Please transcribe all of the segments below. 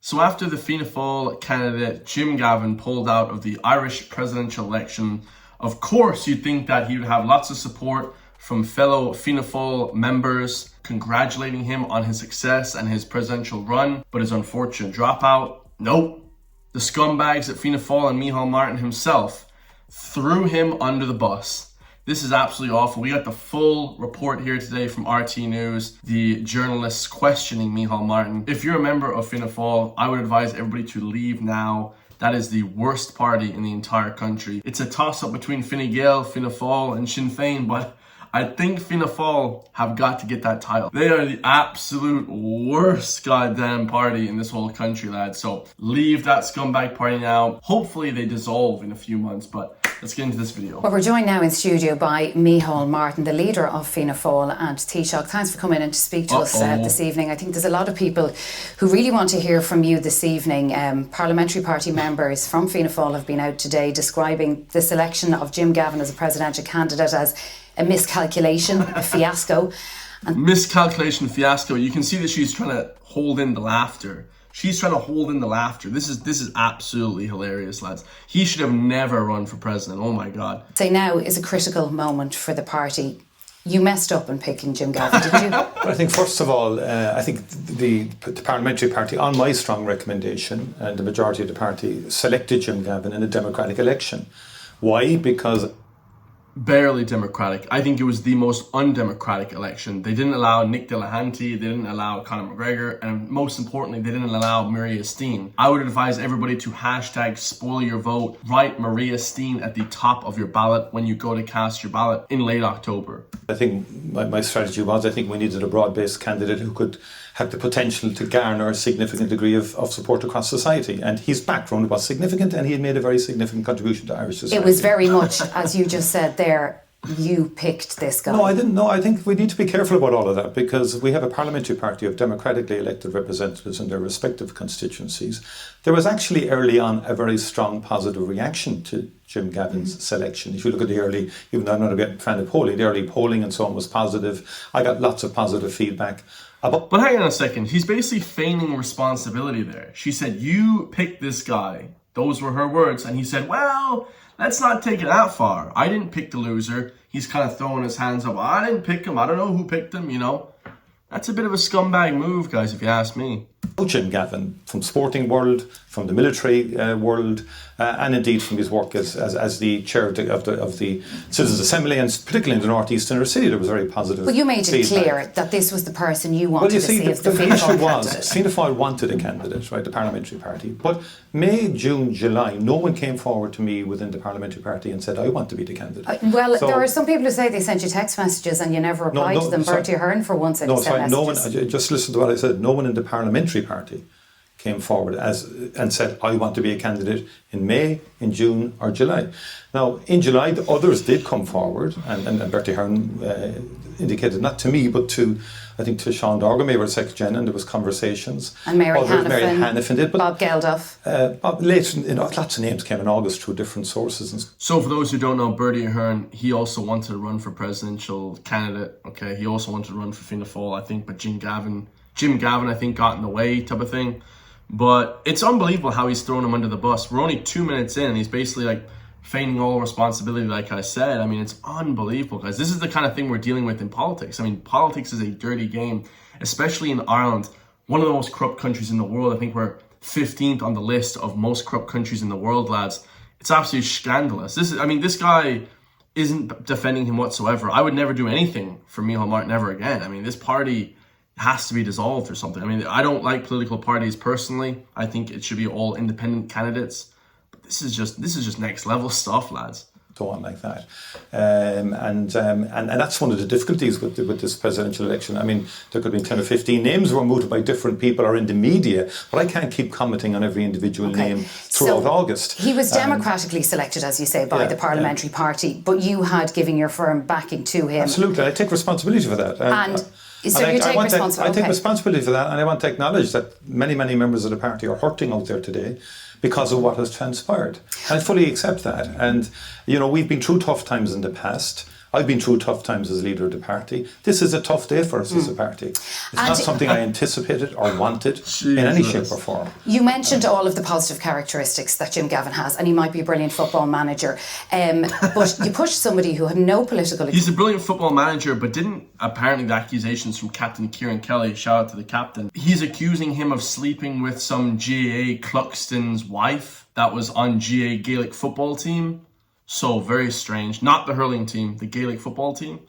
So after the Fianna Fáil candidate Jim Gavin pulled out of the Irish presidential election, of course you'd think that he would have lots of support from fellow Fianna Fáil members congratulating him on his success and his presidential run, but his unfortunate dropout, nope. The scumbags at Fianna Fáil and Micheál Martin himself threw him under the bus. This is absolutely awful. We got the full report here today from RT News, the journalists questioning Micheál Martin. If you're a member of Fianna Fáil, I would advise everybody to leave now. That is the worst party in the entire country. It's a toss-up between Fine Gael, Fianna Fáil and Sinn Féin, but I think Fianna Fáil have got to get that title. They are the absolute worst goddamn party in this whole country, lads. So leave that scumbag party now. Hopefully they dissolve in a few months, but let's get into this video. Well, we're joined now in studio by Micheál Martin, the leader of Fianna Fáil and Taoiseach. Thanks for coming in to speak to us this evening. I think there's a lot of people who really want to hear from you this evening. Parliamentary party members from Fianna Fáil have been out today describing the selection of Jim Gavin as a presidential candidate as a miscalculation, a fiasco. Miscalculation, fiasco. You can see that she's trying to hold in the laughter. She's trying to hold in the laughter. This is absolutely hilarious, lads. He should have never run for president. Oh my God. Say now is a critical moment for the party. You messed up in picking Jim Gavin, did you? Well, I think first of all, I think the parliamentary party, on my strong recommendation, and the majority of the party selected Jim Gavin in a democratic election. Why? Because barely democratic. I think it was the most undemocratic election. They didn't allow Nick Delahanty, they didn't allow Conor McGregor, and most importantly, they didn't allow Maria Steen. I would advise everybody to hashtag spoil your vote. Write Maria Steen at the top of your ballot when you go to cast your ballot in late October. I think my strategy was, I think we needed a broad-based candidate who could have the potential to garner a significant degree of support across society. And his background was significant, and he had made a very significant contribution to Irish society. It was very much, as you just said there, you picked this guy. No, I didn't. No, I think we need to be careful about all of that, because we have a parliamentary party of democratically elected representatives in their respective constituencies. There was actually early on a very strong positive reaction to Jim Gavin's selection. If you look at the early, even though I'm not a big fan of polling, the early polling and so on was positive. I got lots of positive feedback. But hang on a second, he's basically feigning responsibility there. She said, you picked this guy. Those were her words. And he said, well, let's not take it that far. I didn't pick the loser. He's kind of throwing his hands up. I didn't pick him. I don't know who picked him, you know. That's a bit of a scumbag move, guys, if you ask me. Jim Gavin, from sporting world, from the military world, and indeed from his work as the chair of the Citizens' Assembly, and particularly in the northeast inner city, there was very positive. Well, you made it clear that this was the person you wanted to see as the Fianna Fáil candidate. Fianna Fáil wanted a candidate, right, the parliamentary party. But May, June, July, no one came forward to me within the parliamentary party and said, I want to be the candidate. Well, there are some people who say they sent you text messages and you never replied to them. Bertie Ahern, for one, said he sent messages. No one, just listen to what I said. No one in the parliamentary party came forward and said, I want to be a candidate in May, in June or July. Now, in July, the others did come forward, and Bertie Ahern indicated, not to me, but to, I think, to Sean Dorgan, maybe Secretary General, and there was conversations. And Mary Hanifin did, Bob Geldof. Bob, later, lots of names came in August through different sources. So for those who don't know, Bertie Ahern, he also wanted to run for presidential candidate, okay? He also wanted to run for Fianna Fáil, I think, but Jim Gavin, I think, got in the way type of thing. But it's unbelievable how he's thrown him under the bus. We're only 2 minutes in and he's basically like feigning all responsibility, like I said. I mean, it's unbelievable, guys. This is the kind of thing we're dealing with in politics. I mean, politics is a dirty game, especially in Ireland, one of the most corrupt countries in the world. I think we're 15th on the list of most corrupt countries in the world, lads. It's absolutely scandalous. This guy isn't defending him whatsoever. I would never do anything for Micheál Martin ever again. I mean, this party has to be dissolved or something. I mean, I don't like political parties personally. I think it should be all independent candidates. But this is just next level stuff, lads. So on like that, and that's one of the difficulties with this presidential election. I mean, there could have been 10 or 15 names were mooted by different people or in the media, but I can't keep commenting on every individual name throughout August. He was democratically selected, as you say, by the parliamentary party, but you had given your firm backing to him. Absolutely, I take responsibility for that. I take responsibility for that, and I want to acknowledge that many members of the party are hurting out there today because of what has transpired. And I fully accept that. And, you know, we've been through tough times in the past. I've been through tough times as leader of the party. This is a tough day for us as a party. It's not something I anticipated or wanted in any shape or form. You mentioned all of the positive characteristics that Jim Gavin has, and he might be a brilliant football manager. But you pushed somebody who had no political experience. He's a brilliant football manager, but didn't apparently the accusations from Captain Kieran Kelly, shout out to the captain, he's accusing him of sleeping with some GAA Cluxton's wife that was on GAA Gaelic football team. So very strange. Not the hurling team, the Gaelic football team.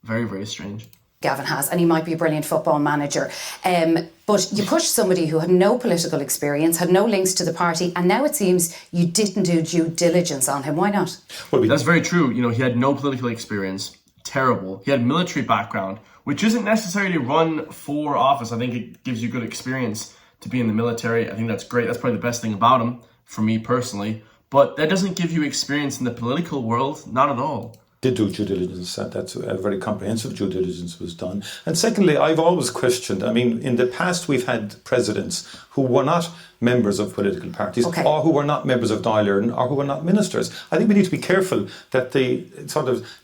Very, very strange. Gavin has, and he might be a brilliant football manager. But you pushed somebody who had no political experience, had no links to the party, and now it seems you didn't do due diligence on him. Why not? Well, that's very true. You know, he had no political experience. Terrible. He had military background, which isn't necessarily run for office. I think it gives you good experience to be in the military. I think that's great. That's probably the best thing about him, for me personally. But that doesn't give you experience in the political world, not at all. Did do due diligence, that's a very comprehensive due diligence was done. And secondly, I've always questioned, I mean, in the past we've had presidents who were not members of political parties or who were not members of Dáil Éireann or who were not ministers. I think we need to be careful that the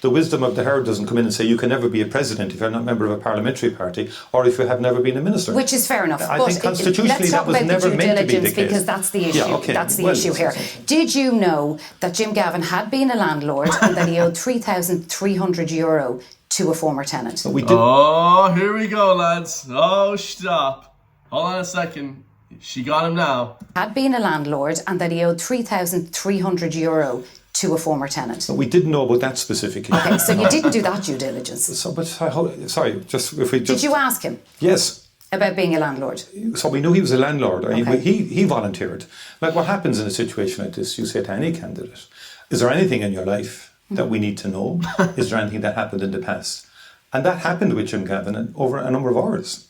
wisdom of the herd doesn't come in and say you can never be a president if you're not a member of a parliamentary party or if you have never been a minister. Which is fair enough. I think constitutionally that was never meant to be the case. Because that's the issue. That's the issue here. Did you know that Jim Gavin had been a landlord and that he owed €3,300 to a former tenant? Oh, here we go, lads. Oh, stop. Hold on a second. She got him now. Had been a landlord and that he owed €3,300 to a former tenant. But we didn't know about that specific issue. Okay, so you didn't do that due diligence. Did you ask him? Yes. About being a landlord? So we knew he was a landlord. Okay. He volunteered. Like what happens in a situation like this, you say to any candidate, is there anything in your life that we need to know? Is there anything that happened in the past? And that happened with Jim Gavin over a number of hours.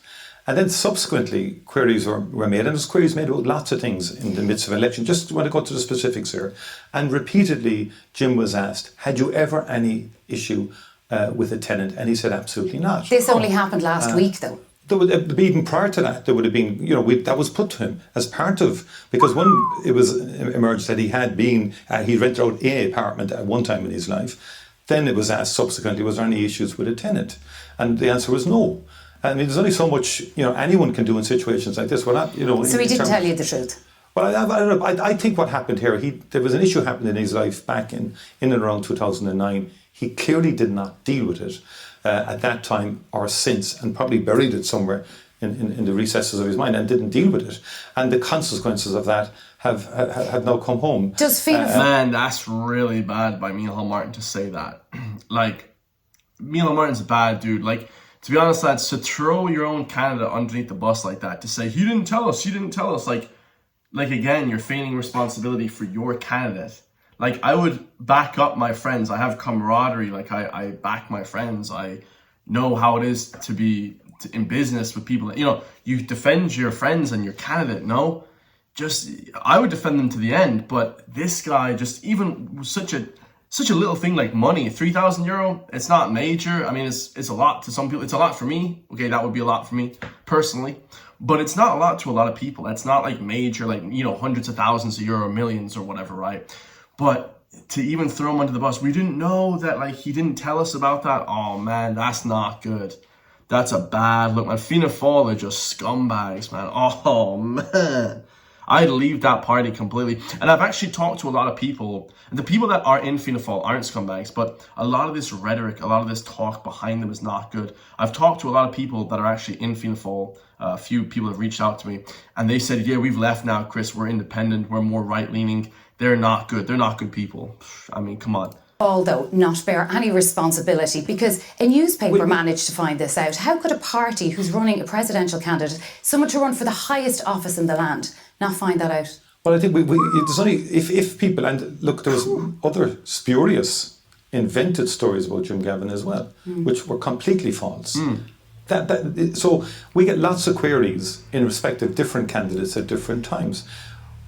And then subsequently, queries were made, and there's queries made about lots of things in the midst of election. Just want to go to the specifics here. And repeatedly, Jim was asked, had you ever any issue with a tenant? And he said, absolutely not. This only happened last week, though. Even prior to that, there would have been, that was put to him as part of, because when it was emerged that he had been, he rented out an apartment at one time in his life, then it was asked subsequently, was there any issues with a tenant? And the answer was no. I mean, there's only so much, anyone can do in situations like this. We're not, So he didn't tell you the truth? Well, I think what happened here, there was an issue happened in his life back in and around 2009. He clearly did not deal with it at that time or since, and probably buried it somewhere in the recesses of his mind and didn't deal with it. And the consequences of that have now come home. Man, that's really bad by Micheál Martin to say that. Like, Micheál Martin's a bad dude. Like, to be honest, lads, to throw your own candidate underneath the bus like that, to say, he didn't tell us, like again, you're feigning responsibility for your candidate. Like, I would back up my friends. I have camaraderie. Like, I back my friends. I know how it is to be in business with people. You defend your friends and your candidate. No, I would defend them to the end. But this guy just even such a little thing like money, €3,000. It's not major. I mean, it's a lot to some people. It's a lot for me. Okay, that would be a lot for me personally. But it's not a lot to a lot of people. That's not like major, like, hundreds of thousands of euro, millions or whatever, right? But to even throw him under the bus, we didn't know that, like, he didn't tell us about that. Oh, man, that's not good. That's a bad look, man. Fianna Fáil are just scumbags, man. Oh, man. I'd leave that party completely. And I've actually talked to a lot of people, and the people that are in Fianna Fáil aren't scumbags, but a lot of this rhetoric, a lot of this talk behind them is not good. I've talked to a lot of people that are actually in Fianna Fáil. A few people have reached out to me, and they said, yeah, we've left now, Chris. We're independent. We're more right-leaning. They're not good. They're not good people. I mean, come on. Although not bear any responsibility, because a newspaper managed to find this out. How could a party who's running a presidential candidate, someone to run for the highest office in the land, not find that out? Well, I think there's only if people, and look, there was other spurious, invented stories about Jim Gavin as well, which were completely false. So we get lots of queries in respect of different candidates at different times.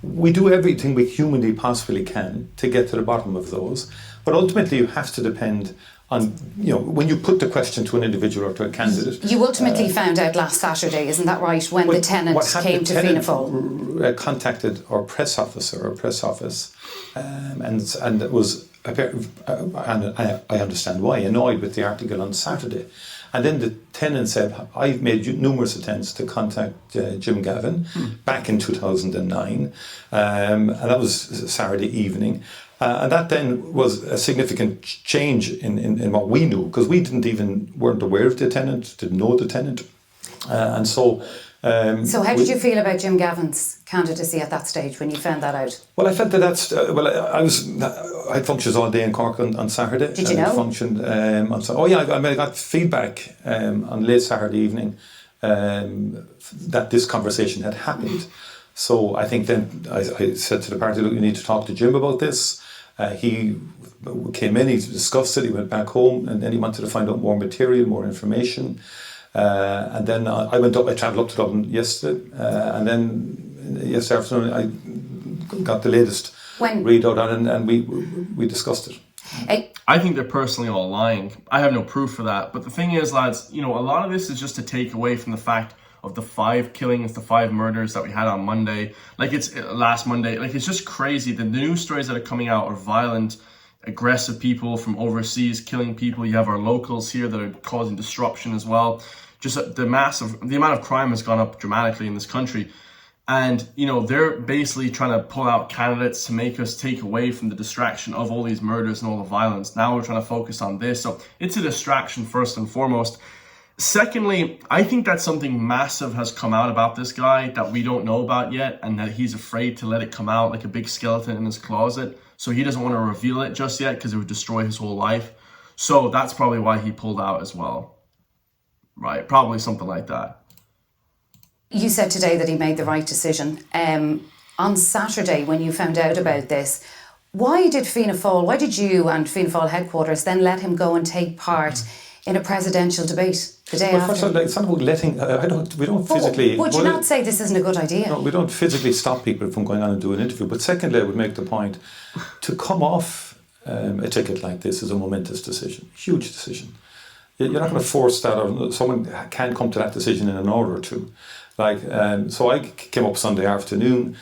We do everything we humanly possibly can to get to the bottom of those, but ultimately you have to depend on, when you put the question to an individual or to a candidate. You ultimately found out last Saturday, isn't that right, when the tenant came to Fianna Fáil? Contacted our press officer or press office, and it was and I understand why, annoyed with the article on Saturday. And then the tenant said, I've made numerous attempts to contact Jim Gavin back in 2009, and that was Saturday evening. And that then was a significant change in what we knew, because we weren't aware of the tenant, didn't know the tenant. And so... So how did you feel about Jim Gavin's candidacy at that stage when you found that out? Well, I felt that I had functions all day in Cork on Saturday. Did you know? Functioned I got feedback on late Saturday evening that this conversation had happened. So I think then I said to the party, look, you need to talk to Jim about this. He came in, he discussed it, he went back home, and then he wanted to find out more material, more information. And then I travelled up to Dublin yesterday, and then yesterday afternoon I got the latest readout on it, and we discussed it. I think they're personally all lying. I have no proof for that. But the thing is, lads, a lot of this is just to take away from the fact of the 5 killings, the 5 murders that we had on Monday. Like, it's last Monday. Like, it's just crazy. The news stories that are coming out are violent, aggressive people from overseas killing people. You have our locals here that are causing disruption as well. Just the amount of crime has gone up dramatically in this country. And, they're basically trying to pull out candidates to make us take away from the distraction of all these murders and all the violence. Now we're trying to focus on this. So it's a distraction first and foremost. Secondly, I think that something massive has come out about this guy that we don't know about yet, and that he's afraid to let it come out like a big skeleton in his closet. So he doesn't want to reveal it just yet because it would destroy his whole life. So that's probably why he pulled out as well. Right, probably something like that. You said today that he made the right decision. On Saturday, when you found out about this, why did you and Fianna Fáil headquarters then let him go and take part in a presidential debate the day after? First of all, it's not about letting... we don't physically... Would you not say this isn't a good idea? No, we don't physically stop people from going on and doing an interview. But secondly, I would make the point, to come off a ticket like this is a momentous decision, huge decision. You're not going to force that, or someone can come to that decision in an hour or two. So I came up Sunday afternoon.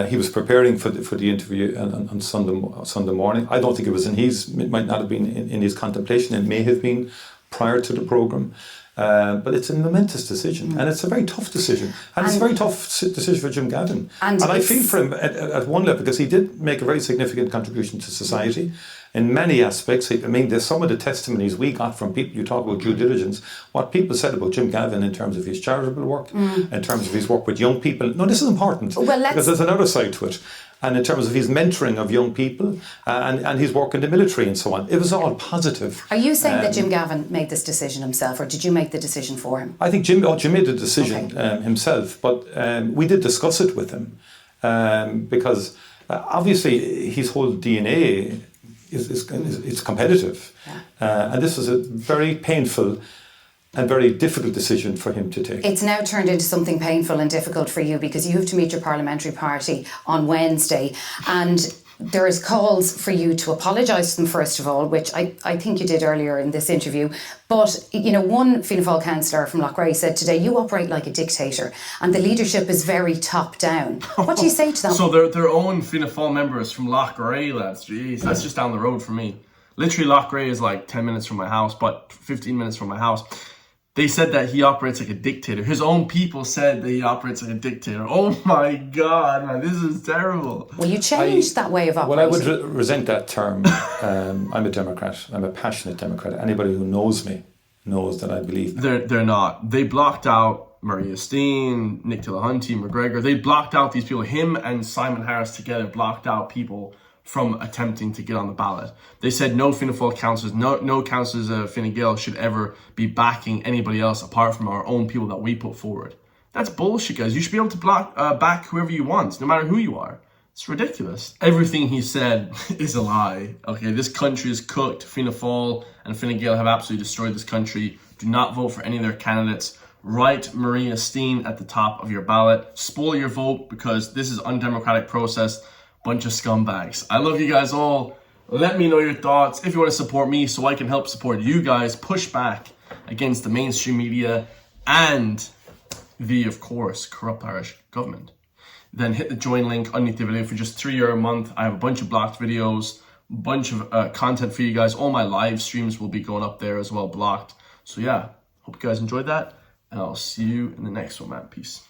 He was preparing for the interview on Sunday morning. I don't think it might not have been in his contemplation. It may have been prior to the programme. But it's a momentous decision, and it's a very tough decision. And it's a very tough decision for Jim Gavin. And I feel for him at one level, because he did make a very significant contribution to society in many aspects. There's some of the testimonies we got from people. You talk about due diligence, what people said about Jim Gavin in terms of his charitable work, in terms of his work with young people. No, this is important, because there's another side to it. And in terms of his mentoring of young people, and his work in the military and so on. It was all positive. Are you saying that Jim Gavin made this decision himself, or did you make the decision for him? I think Jim made the decision himself, but we did discuss it with him, because obviously his whole DNA is competitive. Yeah. And this was a very painful and very difficult decision for him to take. It's now turned into something painful and difficult for you, because you have to meet your parliamentary party on Wednesday, and there is calls for you to apologise to them first of all, which I think you did earlier in this interview. But, one Fianna Fáil councillor from Loughrea said today, you operate like a dictator and the leadership is very top down. What do you say to them? So they're their own Fianna Fáil members from Loughrea, lads. Jeez, that's just down the road from me. Literally, Loughrea is like 10 minutes from my house, but 15 minutes from my house. They said that he operates like a dictator. His own people said that he operates like a dictator. Oh my God, man, this is terrible. Will you change that way of operating? Well, I would resent that term. I'm a Democrat. I'm a passionate Democrat. Anybody who knows me knows that I believe that. They're not. They blocked out Maria Steen, Nick Dillahunty, McGregor. They blocked out these people. Him and Simon Harris together blocked out people from attempting to get on the ballot. They said no Fianna Fáil councillors, no councillors of Fine Gael should ever be backing anybody else apart from our own people that we put forward. That's bullshit, guys. You should be able to back whoever you want, no matter who you are. It's ridiculous. Everything he said is a lie. Okay, this country is cooked. Fianna Fáil and Fine Gael have absolutely destroyed this country. Do not vote for any of their candidates. Write Maria Steen at the top of your ballot. Spoil your vote, because this is undemocratic process. Bunch of scumbags. I love you guys all. Let me know your thoughts. If you want to support me so I can help support you guys, push back against the mainstream media and the, of course, corrupt Irish government, then hit the join link underneath the video for just €3 a month. I have a bunch of blocked videos, bunch of content for you guys. All my live streams will be going up there as well, blocked. So yeah, hope you guys enjoyed that, and I'll see you in the next one, man. Peace.